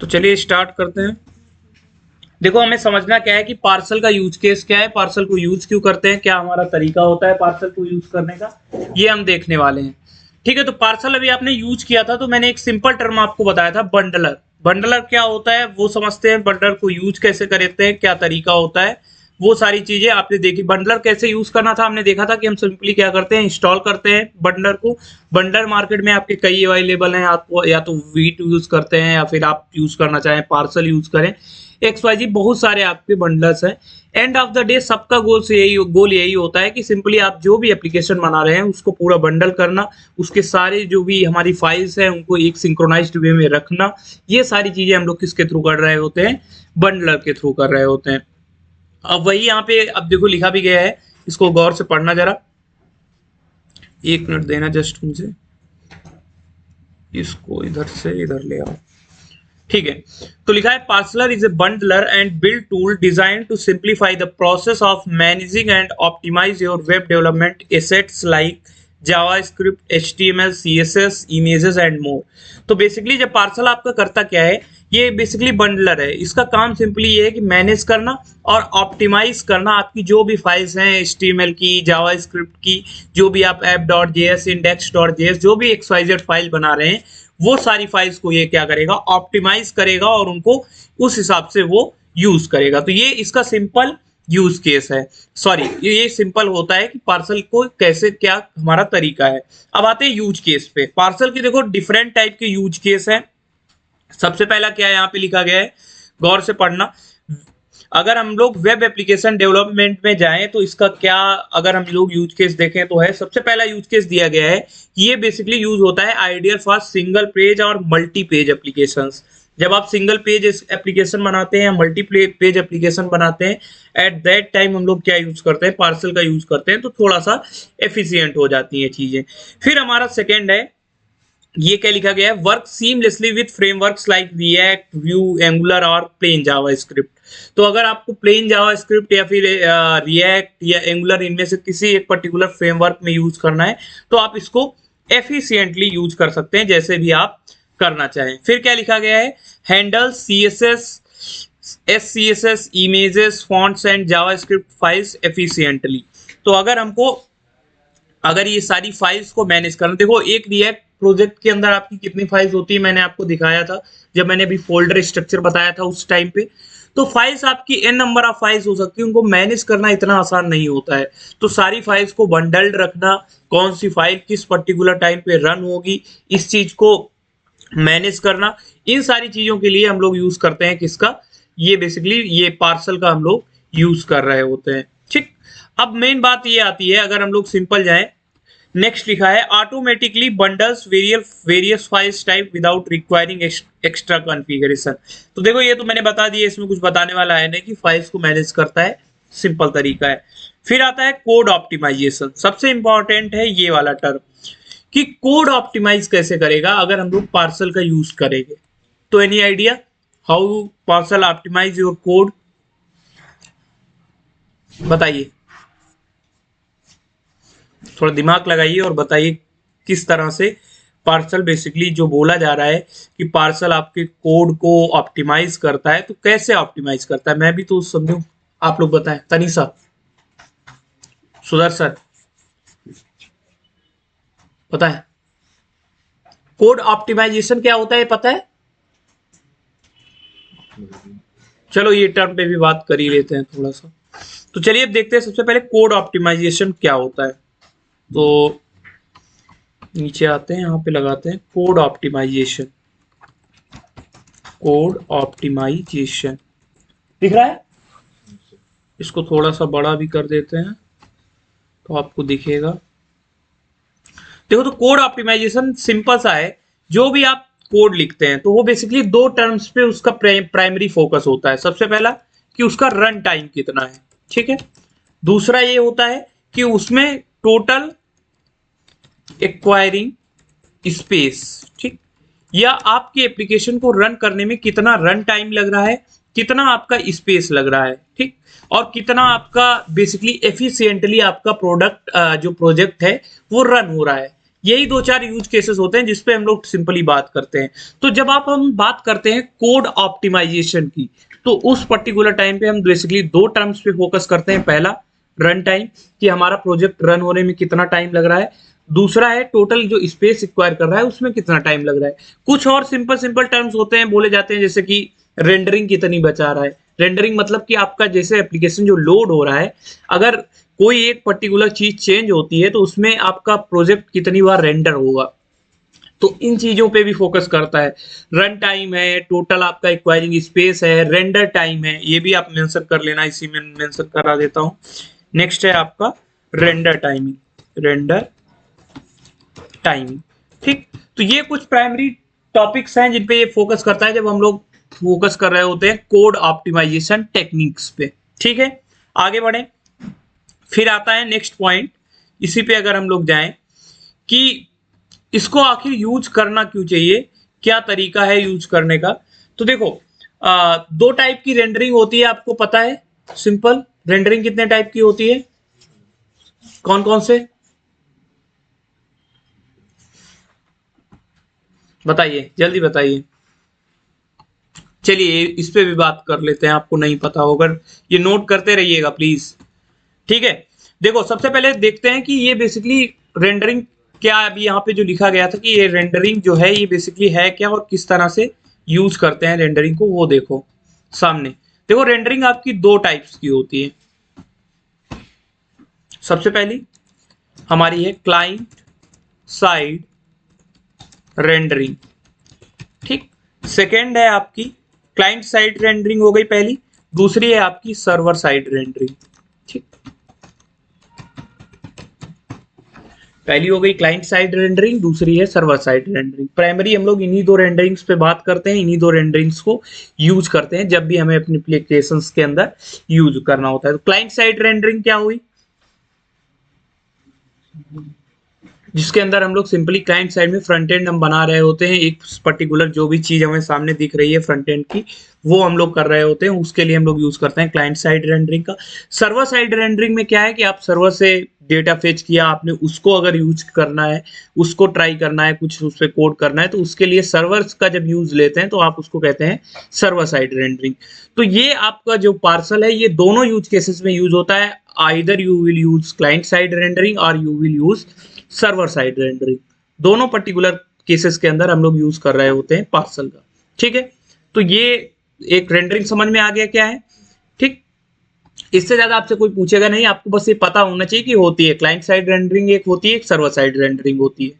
तो चलिए स्टार्ट करते हैं। देखो हमें समझना क्या है कि पार्सल का यूज केस क्या है, पार्सल को यूज क्यों करते हैं, क्या हमारा तरीका होता है पार्सल को यूज करने का, ये हम देखने वाले हैं। ठीक है, तो पार्सल अभी आपने यूज किया था तो मैंने एक सिंपल टर्म आपको बताया था, बंडलर। बंडलर क्या होता है वो समझते हैं, बंडलर को यूज कैसे करते हैं, क्या तरीका होता है, वो सारी चीजें आपने देखी। बंडलर कैसे यूज करना था हमने देखा था कि हम सिंपली क्या करते हैं, इंस्टॉल करते हैं बंडलर को। बंडलर मार्केट में आपके कई अवेलेबल हैं, आपको या तो वीट यूज करते हैं या फिर आप यूज करना चाहें पार्सल यूज करें, XYZ बहुत सारे आपके बंडल्स हैं। एंड ऑफ द डे सबका गोल यही होता है कि सिंपली आप जो भी एप्लीकेशन बना रहे हैं उसको पूरा बंडल करना, उसके सारे जो भी हमारी फाइल्स हैं उनको एक सिंक्रोनाइज्ड वे में रखना। ये सारी चीजें हम लोग किसके थ्रू कर रहे होते हैं, बंडलर के थ्रू कर रहे होते हैं। अब वही यहाँ पे अब देखो लिखा भी गया है, इसको गौर से पढ़ना जरा, एक मिनट देना जस्ट मुझे, इसको इधर से इधर ले आओ। ठीक है, तो लिखा है Parcel is a bundler and build tool design to simplify the process of managing and optimize your web development assets like JavaScript, HTML, CSS, images and more. तो बेसिकली जब पार्सल आपका करता क्या है, ये बेसिकली बंडलर है। इसका काम सिंपली ये है कि मैनेज करना और ऑप्टिमाइज करना आपकी जो भी फाइल्स हैं, HTML की, जावास्क्रिप्ट की, जो भी आप app.js, index.js, जो भी XYZ फाइल बना रहे हैं वो सारी फाइल्स को ये क्या करेगा, ऑप्टिमाइज करेगा और उनको उस हिसाब से वो यूज करेगा। तो ये इसका सिंपल यूज केस है, सॉरी ये सिंपल होता है कि पार्सल को कैसे क्या हमारा तरीका है। अब आते हैं यूज केस पे। पार्सल की देखो डिफरेंट टाइप के यूज केस है। सबसे पहला क्या है यहाँ पे लिखा गया है, गौर से पढ़ना। अगर हम लोग वेब एप्लीकेशन डेवलपमेंट में जाएं तो इसका क्या अगर हम लोग यूज केस देखें तो है, सबसे पहला यूज केस दिया गया है, ये बेसिकली यूज होता है आइडियल फॉर सिंगल पेज और मल्टी पेज एप्लीकेशंस। जब आप सिंगल पेज एप्लीकेशन बनाते हैं या मल्टी पेज एप्लीकेशन बनाते हैं, एट दैट टाइम हम लोग क्या यूज करते हैं, पार्सल का यूज करते हैं, तो थोड़ा सा एफिशिएंट हो जाती हैं चीजें। फिर हमारा सेकेंड है, ये क्या लिखा गया है, work seamlessly with frameworks like react, view, angular और प्लेन जावास्क्रिप्ट। तो अगर आपको प्लेन जावास्क्रिप्ट या फिर रिएक्ट या एंगुलर इनमें से किसी एक पर्टिकुलर फ्रेमवर्क में यूज करना है तो आप इसको एफिशिएंटली यूज कर सकते हैं, जैसे भी आप करना चाहें। फिर क्या लिखा गया है, handle CSS, SCSS, images, fonts and JavaScript files efficiently. तो अगर ये सारी फाइल्स को मैनेज करना, देखो एक रिएक्ट प्रोजेक्ट के अंदर आपकी कितनी फाइल्स होती है मैंने आपको दिखाया था जब मैंने अभी फोल्डर स्ट्रक्चर बताया था उस टाइम पे। तो फाइल्स आपकी n नंबर ऑफ फाइल्स हो सकती है, उनको मैनेज करना इतना आसान नहीं होता है। तो सारी फाइल्स को बंडल्ड रखना, कौन सी फाइल किस पर्टिकुलर टाइम पे रन होगी, इस चीज को मैनेज करना, इन सारी चीजों के लिए हम लोग यूज करते हैं किसका, ये बेसिकली ये पार्सल का हम लोग यूज कर रहे होते हैं। ठीक, अब मेन बात ये आती है, अगर हम लोग सिंपल जाएं, नेक्स्ट लिखा है automatically bundles various files type without requiring extra configuration. तो देखो ये तो मैंने बता दिया, इसमें कुछ बताने वाला है नहीं कि फाइल्स को मैनेज करता है, सिंपल तरीका है। फिर आता है कोड ऑप्टिमाइजेशन। सबसे इंपॉर्टेंट है ये वाला टर्म कि कोड ऑप्टिमाइज कैसे करेगा अगर हम लोग पार्सल का यूज करेंगे। तो any idea how Parcel optimize your code, बताइए, थोड़ा दिमाग लगाइए और बताइए किस तरह से पार्सल बेसिकली जो बोला जा रहा है कि पार्सल आपके कोड को ऑप्टिमाइज करता है, तो कैसे ऑप्टिमाइज करता है, मैं भी तो समझूं, आप लोग बताएं। तनीषा, सुदर्शन, पता है कोड ऑप्टिमाइजेशन क्या होता है, पता है? चलो ये टर्म पे भी बात कर ही लेते हैं थोड़ा सा। तो चलिए अब देखते हैं सबसे पहले कोड ऑप्टिमाइजेशन क्या होता है। तो नीचे आते हैं, यहाँ पे लगाते हैं कोड ऑप्टिमाइजेशन। कोड ऑप्टिमाइजेशन दिख रहा है, इसको थोड़ा सा बड़ा भी कर देते हैं तो आपको दिखेगा। देखो तो कोड ऑप्टिमाइजेशन सिंपल सा है, जो भी आप कोड लिखते हैं तो वो बेसिकली दो टर्म्स पे उसका प्राइमरी फोकस होता है। सबसे पहला कि उसका रन टाइम कितना है, ठीक है। दूसरा ये होता है कि उसमें टोटल एक्वायरिंग स्पेस, ठीक, या आपके एप्लीकेशन को रन करने में कितना रन टाइम लग रहा है, कितना आपका स्पेस लग रहा है, ठीक, और कितना आपका बेसिकली एफिशिएंटली आपका प्रोडक्ट जो प्रोजेक्ट है वो रन हो रहा है। यही दो चार यूज केसेस होते हैं जिसपे हम लोग सिंपली बात करते हैं। तो जब हम बात करते हैं कोड ऑप्टिमाइजेशन की, तो उस पर्टिकुलर टाइम पे हम बेसिकली दो टर्म्स पे फोकस करते हैं। पहला रन टाइम, कि हमारा प्रोजेक्ट रन होने में कितना टाइम लग रहा है। दूसरा है टोटल जो स्पेस रिक्वायर कर रहा है उसमें कितना टाइम लग रहा है। कुछ और सिंपल सिंपल टर्म्स होते हैं, बोले जाते हैं, जैसे कि रेंडरिंग कितनी बचा रहा है। रेंडरिंग मतलब कि आपका जैसे एप्लीकेशन जो लोड हो रहा है, अगर कोई एक पर्टिकुलर चीज चेंज होती है तो उसमें आपका प्रोजेक्ट कितनी बार रेंडर होगा, तो इन चीजों पे भी फोकस करता है। रन टाइम है, टोटल आपका एक्वायरिंग स्पेस है, रेंडर टाइम है, ये भी आप मेंशन कर लेना, इसी में मेंशन करा देता हूं। नेक्स्ट है आपका रेंडर टाइमिंग, रेंडर टाइमिंग। ठीक, तो ये कुछ प्राइमरी टॉपिक्स हैं जिन पे ये फोकस करता है जब हम लोग फोकस कर रहे होते हैं कोड ऑप्टिमाइजेशन टेक्निक्स पे। ठीक है, आगे बढ़े। फिर आता है नेक्स्ट पॉइंट, इसी पे अगर हम लोग जाएं कि इसको आखिर यूज करना क्यों चाहिए, क्या तरीका है यूज करने का। तो देखो, दो टाइप की रेंडरिंग होती है, आपको पता है। सिंपल रेंडरिंग कितने टाइप की होती है, कौन कौन से, बताइए जल्दी बताइए। चलिए इस पे भी बात कर लेते हैं, आपको नहीं पता होगा, ये नोट करते रहिएगा प्लीज। ठीक है, देखो सबसे पहले देखते हैं कि ये बेसिकली रेंडरिंग क्या, अभी यहाँ पे जो लिखा गया था कि ये रेंडरिंग जो है ये बेसिकली है क्या और किस तरह से यूज करते हैं रेंडरिंग को, वो देखो सामने। देखो रेंडरिंग आपकी दो टाइप्स की होती है। सबसे पहली हमारी है क्लाइंट साइड रेंडरिंग। ठीक, सेकेंड है आपकी क्लाइंट साइड रेंडरिंग हो गई पहली, दूसरी है आपकी सर्वर साइड रेंडरिंग। ठीक, पहली हो गई क्लाइंट साइड रेंडरिंग, दूसरी है सर्वर साइड रेंडरिंग। प्राइमरी हम लोग इन्हीं दो रेंडरिंग्स पे बात करते हैं, इन्हीं दो रेंडरिंग्स को यूज करते हैं जब भी हमें अपनी एप्लीकेशंस के अंदर यूज करना होता है। तो क्लाइंट साइड रेंडरिंग क्या हुई, जिसके अंदर हम लोग सिंपली क्लाइंट साइड में फ्रंट एंड हम बना रहे होते हैं, एक पर्टिकुलर जो भी चीज हमें सामने दिख रही है फ्रंट एंड की, वो हम लोग कर रहे होते हैं, उसके लिए हम लोग यूज करते हैं क्लाइंट साइड रेंडरिंग का। सर्वर साइड रेंडरिंग में क्या है कि आप सर्वर से डेटा फेच किया आपने, उसको अगर यूज करना है, उसको ट्राई करना है, कुछ उस पर कोड करना है, तो उसके लिए सर्वर्स का जब यूज लेते हैं तो आप उसको कहते हैं सर्वर साइड रेंडरिंग। तो ये आपका जो पार्सल है ये दोनों यूज केसेस में यूज होता है, either you will use client side rendering और you will use server side rendering. दोनों पर्टिकुलर केसेस के अंदर हम लोग यूज कर रहे होते हैं पार्सल का। ठीक है, तो ये एक रेंडरिंग समझ में आ गया क्या है। ठीक, इससे ज्यादा आपसे कोई पूछेगा नहीं, आपको बस ये पता होना चाहिए कि होती है क्लाइंट साइड रेंडरिंग एक होती है, एक सर्वर साइड रेंडरिंग होती है।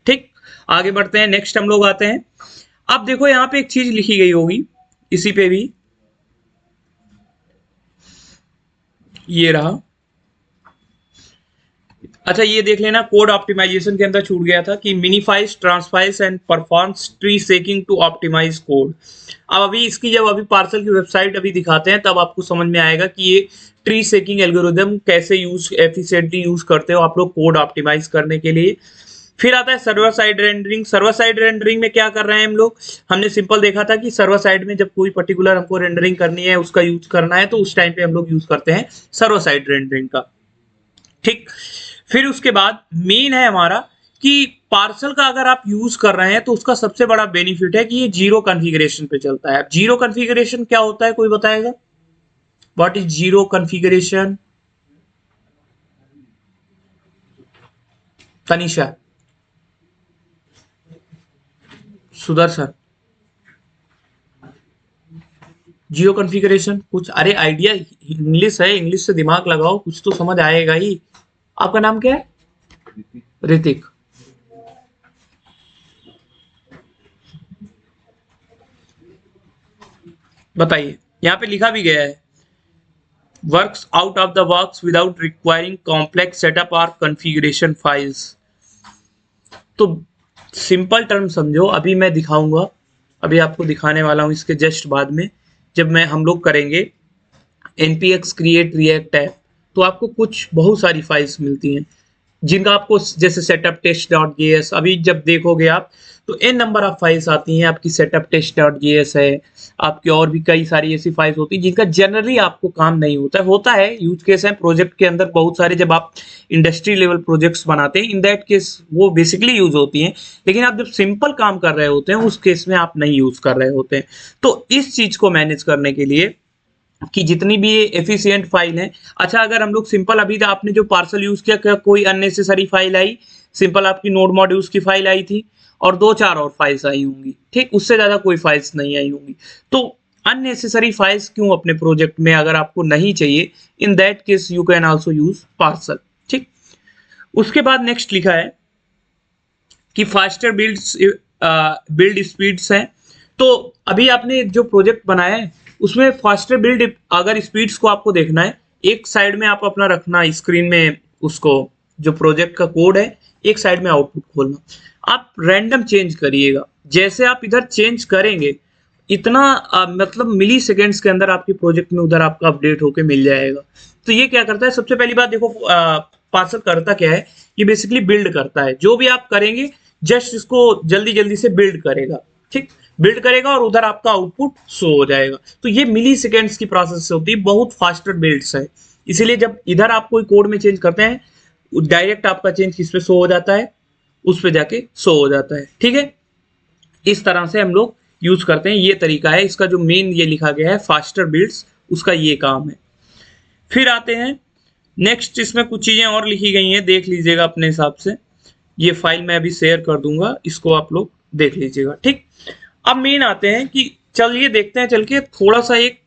ठीक, आगे बढ़ते हैं, नेक्स्ट हम लोग आते हैं। अब देखो यहाँ पे एक चीज लिखी गई होगी, इसी पे भी ये रहा। अच्छा ये देख लेना, कोड ऑप्टिमाइजेशन के अंदर छूट गया था कि minifies transpiles and performs tree shaking to optimize code. अब अभी इसकी जब अभी पार्सल की वेबसाइट अभी दिखाते हैं तब आपको समझ में आएगा कि ये ट्री शेकिंग एल्गोरिदम कैसे यूज एफिशिएंटली यूज करते हो आप लोग कोड ऑप्टिमाइज करने के लिए। फिर आता है server side rendering. Server side rendering में क्या कर रहे हैं हम लोग, हमने सिंपल देखा था कि सर्वर साइड में जब कोई पर्टिकुलर हमको रेंडरिंग करनी है, उसका यूज करना है, तो उस टाइम पे हम लोग यूज करते हैं सर्वर साइड रेंडरिंग का। ठीक, फिर उसके बाद मेन है हमारा कि पार्सल का अगर आप यूज कर रहे हैं तो उसका सबसे बड़ा बेनिफिट है कि ये जीरो कॉन्फ़िगरेशन पे चलता है। जीरो कॉन्फ़िगरेशन क्या होता है, कोई बताएगा, what is zero configuration? Tanisha, Sudarshan, zero configuration कुछ, अरे आइडिया, इंग्लिश है, इंग्लिश से दिमाग लगाओ, कुछ तो समझ आएगा ही। आपका नाम क्या है? ऋतिक। बताइए, यहाँ पे लिखा भी गया है, works out of the box without requiring complex setup और कॉन्फ़िगरेशन फाइल्स। तो सिंपल टर्म समझो, अभी मैं दिखाऊंगा, अभी आपको दिखाने वाला हूं इसके जस्ट बाद में, जब मैं हम लोग करेंगे npx create react ऐप, तो आपको कुछ बहुत सारी फाइल्स मिलती हैं जिनका आपको जैसे सेटअप टेस्ट.js, अभी जब देखोगे आप तो n नंबर ऑफ फाइल्स आती हैं, आपकी सेटअप test.js है, आपकी और भी कई सारी ऐसी फाइल्स होती हैं जिनका जनरली आपको काम नहीं होता है यूज केस है प्रोजेक्ट के अंदर बहुत सारे, जब आप इंडस्ट्री लेवल प्रोजेक्ट्स बनाते हैं इन दैट केस वो बेसिकली यूज होती हैं, लेकिन आप जब सिंपल काम कर रहे होते हैं उस केस में आप नहीं यूज कर रहे होते हैं। तो इस चीज को मैनेज करने के लिए कि जितनी भी ये एफिशिएंट फाइल है, अच्छा अगर हम लोग सिंपल अभी आपने जो पार्सल यूज किया, क्या कोई अननेसेसरी फाइल आई? सिंपल आपकी नोड मॉड्यूल्स की फाइल आई थी और 2-4 और फाइल्स आई होंगी, ठीक, उससे ज्यादा कोई फाइल्स नहीं आई होंगी। तो अननेसेसरी फाइल्स क्यों अपने प्रोजेक्ट में अगर आपको नहीं चाहिए, in that case you can also use parcel, ठीक। उसके बाद नेक्स्ट लिखा है कि फास्टर बिल्ड स्पीड्स है। तो अभी आपने जो प्रोजेक्ट बनाया है उसमें फास्टर बिल्ड अगर स्पीड्स को आपको देखना है, एक साइड में आप अपना रखना स्क्रीन में उसको, जो प्रोजेक्ट का कोड है एक साइड में आउटपुट खोलना, आप रैंडम चेंज करिएगा। जैसे आप इधर चेंज करेंगे इतना मतलब मिली सेकेंड्स के अंदर आपके प्रोजेक्ट में उधर आपका अपडेट होके मिल जाएगा। तो ये क्या करता है, सबसे पहली बात देखो पार्सर करता क्या है, ये बेसिकली बिल्ड करता है, जो भी आप करेंगे जस्ट इसको जल्दी जल्दी से बिल्ड करेगा, ठीक, बिल्ड करेगा और उधर आपका आउटपुट शो हो जाएगा। तो ये मिली सेकेंड्स की प्रोसेस से होती है, बहुत फास्टर बिल्ड्स है। इसीलिए जब इधर आप कोई कोड में चेंज करते हैं डायरेक्ट आपका चेंज किस पे शो हो जाता है, उस पे जाके शो हो जाता है, ठीक है। इस तरह से हम लोग यूज करते हैं, ये तरीका है इसका, जो मेन ये लिखा गया है फास्टर बिल्ड्स, उसका ये काम है। फिर आते हैं नेक्स्ट, इसमें कुछ चीजें और लिखी गई हैं, देख लीजिएगा अपने हिसाब से, ये फाइल मैं अभी शेयर कर दूंगा, इसको आप लोग देख लीजिएगा, ठीक। अब मेन आते हैं कि चलिए देखते हैं चल के थोड़ा सा एक,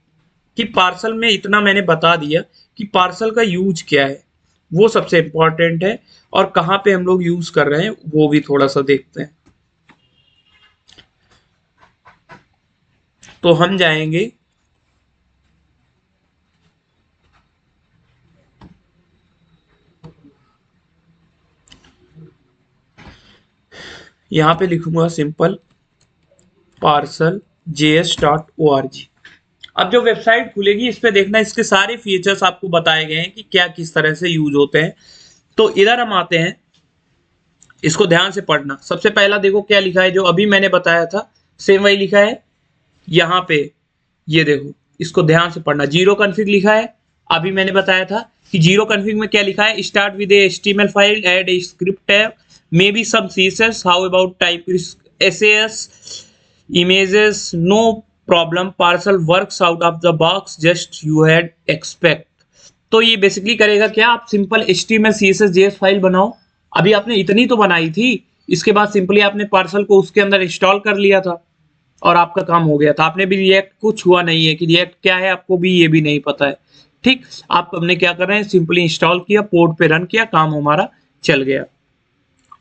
कि पार्सल में इतना मैंने बता दिया कि पार्सल का यूज क्या है, वो सबसे इंपॉर्टेंट है, और कहाँ पे हम लोग यूज कर रहे हैं वो भी थोड़ा सा देखते हैं। तो हम जाएंगे यहाँ पे लिखूंगा सिंपल parceljs.org। अब जो वेबसाइट खुलेगी इस पे देखना, इसके सारे फीचर्स आपको बताए गए हैं कि क्या किस तरह से यूज होते हैं। तो इधर हम आते हैं, इसको ध्यान से पढ़ना। सबसे पहला देखो क्या लिखा है, जो अभी मैंने बताया था सेम वही लिखा है यहाँ पे, ये देखो इसको ध्यान से पढ़ना। जीरो कॉन्फ़िग लिखा है, अभी मैंने बताया था कि जीरो कॉन्फ़िग में क्या लिखा है, start with a HTML file, add a script tag, may be some CSS, how about type SAS, images, no problem, parcel works out of the box just you had expect। तो ये basically करेगा क्या, आप simple HTML CSS JS file बनाओ, अभी आपने इतनी तो बनाई थी, इसके बाद सिंपली आपने पार्सल को उसके अंदर इंस्टॉल कर लिया था और आपका काम हो गया था। आपने भी रिएक्ट कुछ हुआ नहीं है कि रिएक्ट क्या है, आपको भी ये भी नहीं पता है, ठीक। आप हमने क्या कर रहे हैं, सिंपली इंस्टॉल किया, पोर्ट पे रन किया, काम हमारा चल गया।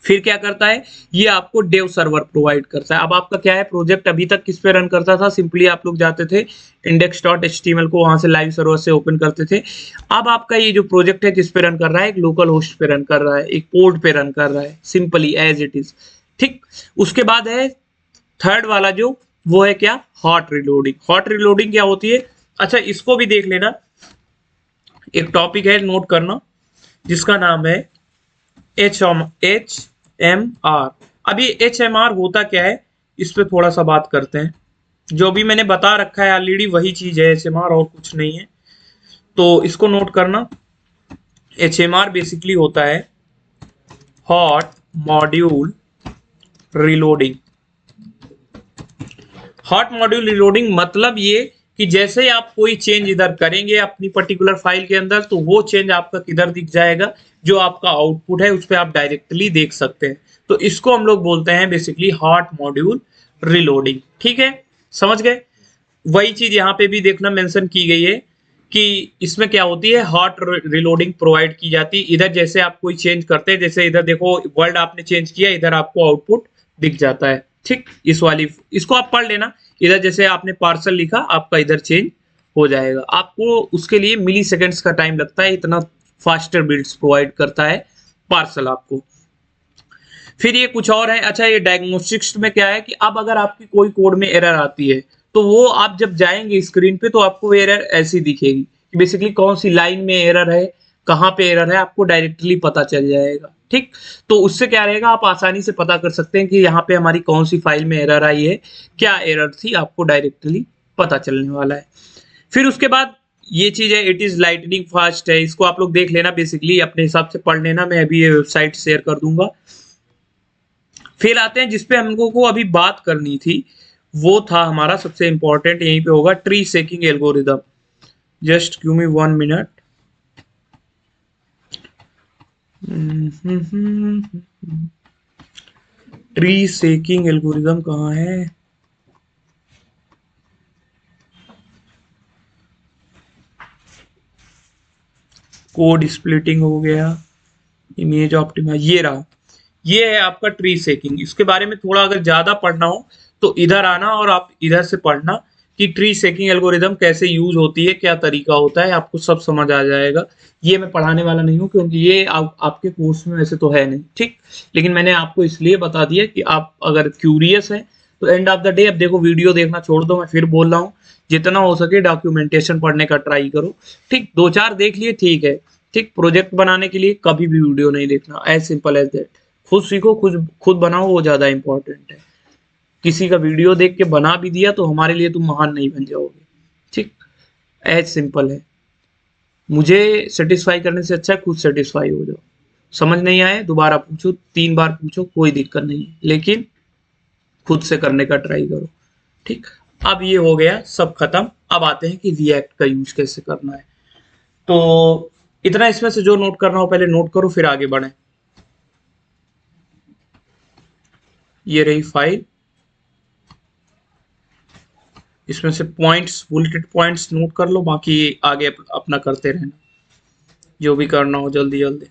फिर क्या करता है, ये आपको डेव सर्वर प्रोवाइड करता है। अब आपका क्या है, प्रोजेक्ट अभी तक किस पे रन करता था, सिंपली आप लोग जाते थे index.html को वहां से लाइव सर्वर से ओपन करते थे। अब आपका ये जो प्रोजेक्ट है किस पे रन कर रहा है, एक लोकल होस्ट पे रन कर रहा है, एक पोर्ट पे रन कर रहा है, सिंपली एज इट इज, ठीक। उसके बाद है थर्ड वाला जो, वो है क्या, हॉट रिलोडिंग। हॉट रिलोडिंग क्या होती है, अच्छा इसको भी देख लेना, एक टॉपिक है नोट करना जिसका नाम है HMR। अब ये HMR होता क्या है, इस पे थोड़ा सा बात करते हैं। जो भी मैंने बता रखा है ऑलरेडी वही चीज है HMR, और कुछ नहीं है, तो इसको नोट करना। HMR बेसिकली होता है hot module reloading. Hot module reloading मतलब ये कि जैसे ही आप कोई चेंज इधर करेंगे अपनी पर्टिकुलर फाइल के अंदर, तो वो चेंज आपका किधर दिख जाएगा, जो आपका आउटपुट है उस पर आप डायरेक्टली देख सकते हैं। तो इसको हम लोग बोलते हैं बेसिकली हॉट मॉड्यूल रिलोडिंग, ठीक है, समझ गए। वही चीज यहाँ पे भी देखना मेंशन की गई है कि इसमें क्या होती है, हॉट रिलोडिंग प्रोवाइड की जाती है। इधर जैसे आप कोई चेंज करते हैं, जैसे इधर देखो वर्ड आपने चेंज किया, इधर आपको आउटपुट दिख जाता है, ठीक। इस वाली, इसको आप पढ़ लेना, इधर जैसे आपने पार्सल लिखा आपका इधर चेंज हो जाएगा। आपको उसके लिए मिली सेकेंड्स का टाइम लगता है, इतना फास्टर बिल्ड्स प्रोवाइड करता है पार्सल आपको। फिर ये कुछ और है, अच्छा ये डायग्नोस्टिक्स में क्या है कि अब अगर आपकी कोई कोड में एरर आती है तो वो आप जब जाएंगे स्क्रीन पे तो आपको एरर ऐसी दिखेगी कि बेसिकली कौन सी लाइन में एरर है, कहाँ पे एरर है आपको डायरेक्टली पता चल जाएगा। ठीक, तो उससे क्या रहेगा, आप आसानी से पता कर सकते हैं कि यहाँ पे हमारी कौन सी फाइल में एरर आई है, क्या एरर थी, आपको डायरेक्टली पता चलने वाला है। फिर उसके बाद ये चीज है, इट इज लाइटनिंग फास्ट है, इसको आप लोग देख लेना, बेसिकली अपने हिसाब से पढ़ लेना, मैं अभी ये वेबसाइट शेयर कर दूंगा। फिर आते हैं जिसपे हम लोगों को अभी बात करनी थी, वो था हमारा सबसे इंपॉर्टेंट, यहीं पे होगा, tree shaking algorithm. Just give me 1 minute. Tree shaking algorithm कहाँ है? कोड स्प्लिटिंग हो गया, इमेज ऑप्टिमाइज, ये रहा, ये है आपका ट्री शेकिंग। इसके बारे में थोड़ा अगर ज्यादा पढ़ना हो तो इधर आना और आप इधर से पढ़ना कि ट्री शेकिंग एल्गोरिदम कैसे यूज होती है, क्या तरीका होता है, आपको सब समझ आ जाएगा। ये मैं पढ़ाने वाला नहीं हूँ क्योंकि ये आपके कोर्स में वैसे तो है नहीं, ठीक, लेकिन मैंने आपको इसलिए बता दिया कि आप अगर क्यूरियस हैं तो एंड ऑफ द डे, अब देखो वीडियो देखना छोड़ दो, मैं फिर बोल रहा हूँ, जितना हो सके डॉक्यूमेंटेशन पढ़ने का ट्राई करो। ठीक, 2-4 देख लिए ठीक है, ठीक, प्रोजेक्ट बनाने के लिए कभी भी वीडियो नहीं देखना, एज सिंपल एज दैट। खुद सीखो, खुद खुद बनाओ, वो ज्यादा इंपॉर्टेंट है। किसी का वीडियो देख के बना भी दिया तो हमारे लिए तुम महान नहीं बन जाओगे। ठीक, एज सिंपल है। मुझे सेटिस्फाई करने से अच्छा है खुद सेटिस्फाई हो जाओ। समझ नहीं आए दोबारा पूछो, 3 बार पूछो, कोई दिक्कत नहीं है, लेकिन खुद से करने का ट्राई करो। ठीक, अब ये हो गया सब खत्म। अब आते हैं कि रिएक्ट का यूज कैसे करना है। तो इतना इसमें से जो नोट करना हो पहले नोट करो, फिर आगे बढ़े। ये रही फाइल, इसमें से पॉइंट्स, बुलेटेड पॉइंट्स नोट कर लो, बाकी आगे अपना करते रहना, जो भी करना हो जल्दी जल्दी।